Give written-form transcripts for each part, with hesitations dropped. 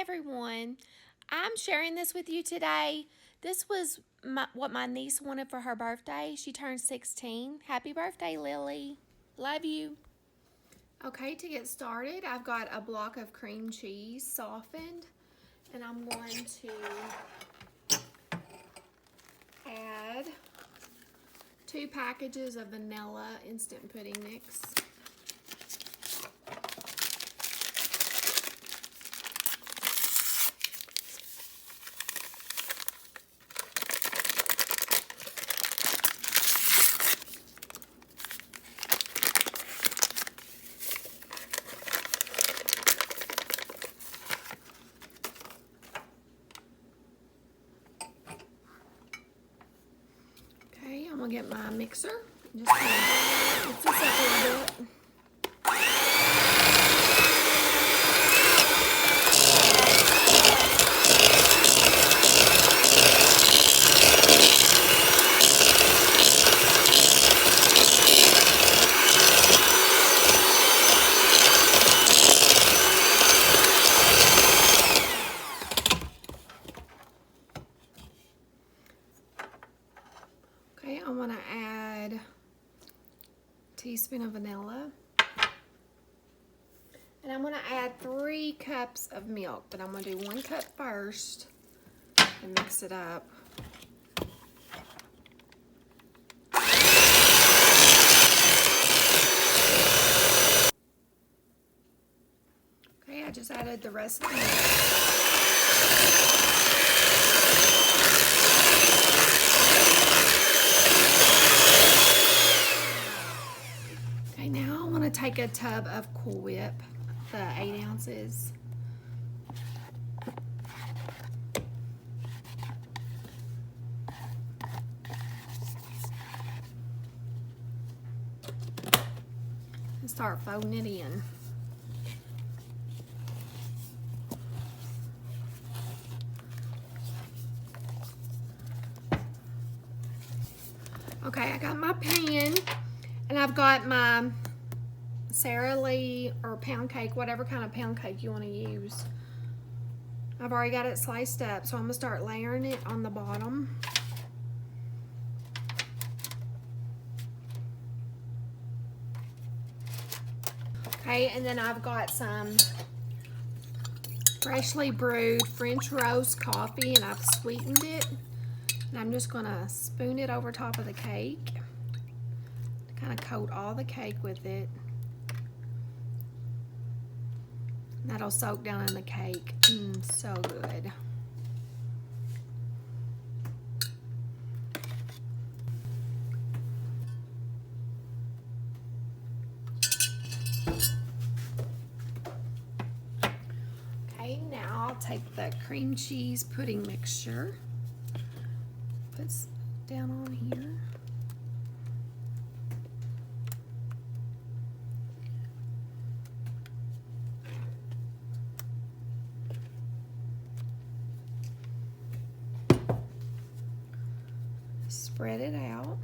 everyone. I'm sharing this with you today. This was what my niece wanted for her birthday. She turned 16. Happy birthday, Lilli. Love you. Okay, to get started, I've got a block of cream cheese softened, and I'm going to add 2 packages of vanilla instant pudding mix. Okay, I'm gonna get my mixer. Just gonna mix this up a little bit. Okay, I'm gonna add a teaspoon of vanilla. And I'm gonna add 3 cups of milk, but I'm gonna do 1 cup first and mix it up. Okay, I just added the rest of the milk. Okay, now I'm gonna take a tub of Cool Whip, the 8 ounces. And start folding it in. Okay, I got my pan, and I've got my Sara Lee or pound cake, whatever kind of pound cake you want to use. I've already got it sliced up, so I'm gonna start layering it on the bottom. Okay, and then I've got some freshly brewed French roast coffee, and I've sweetened it. And I'm just gonna spoon it over top of the cake to kind of coat all the cake with it. And that'll soak down in the cake. So good. Okay, now I'll take the cream cheese pudding mixture. Put down on here. Spread it out.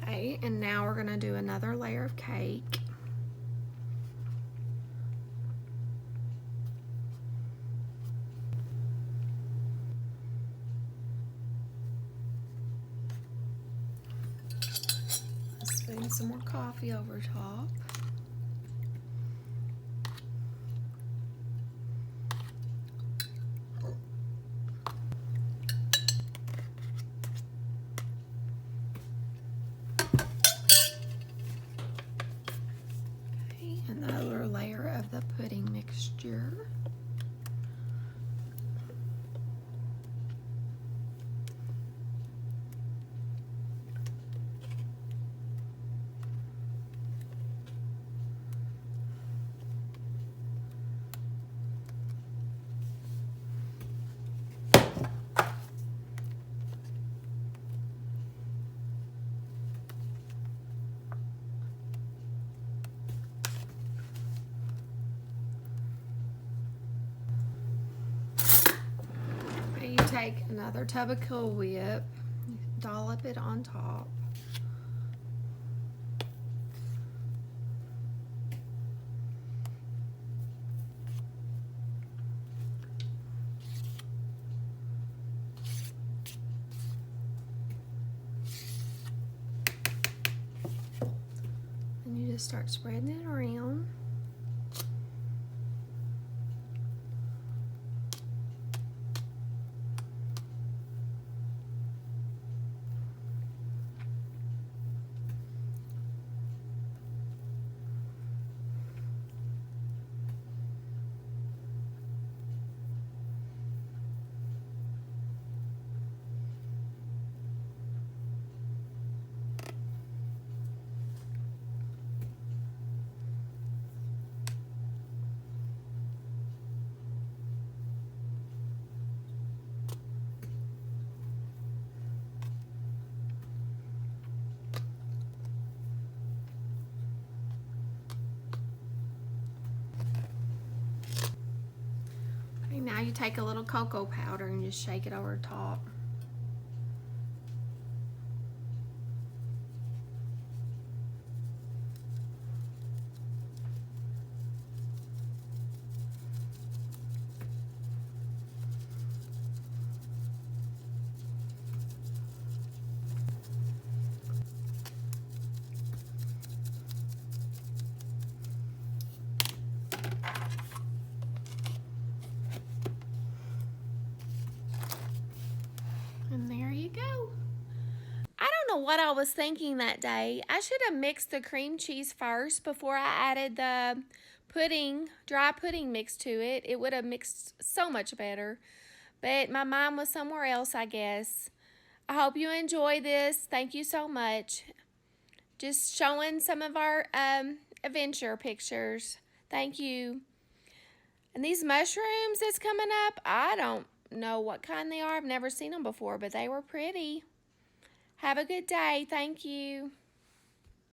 Okay, and now we're gonna do another layer of cake. Spoon some more coffee over top. Okay, another layer of the pudding mixture. take another tub of Cool Whip, dollop it on top. And you just start spreading it around. Now you take a little cocoa powder and just shake it over the top. And there you go. I don't know what I was thinking that day. I should have mixed the cream cheese first before I added the pudding, dry pudding mix to it. It would have mixed so much better. But my mind was somewhere else, I guess. I hope you enjoy this. Thank you so much. Just showing some of our adventure pictures. Thank you. And these mushrooms that's coming up, I don't know what kind they are. I've never seen them before, but they were pretty. Have a good day. Thank you.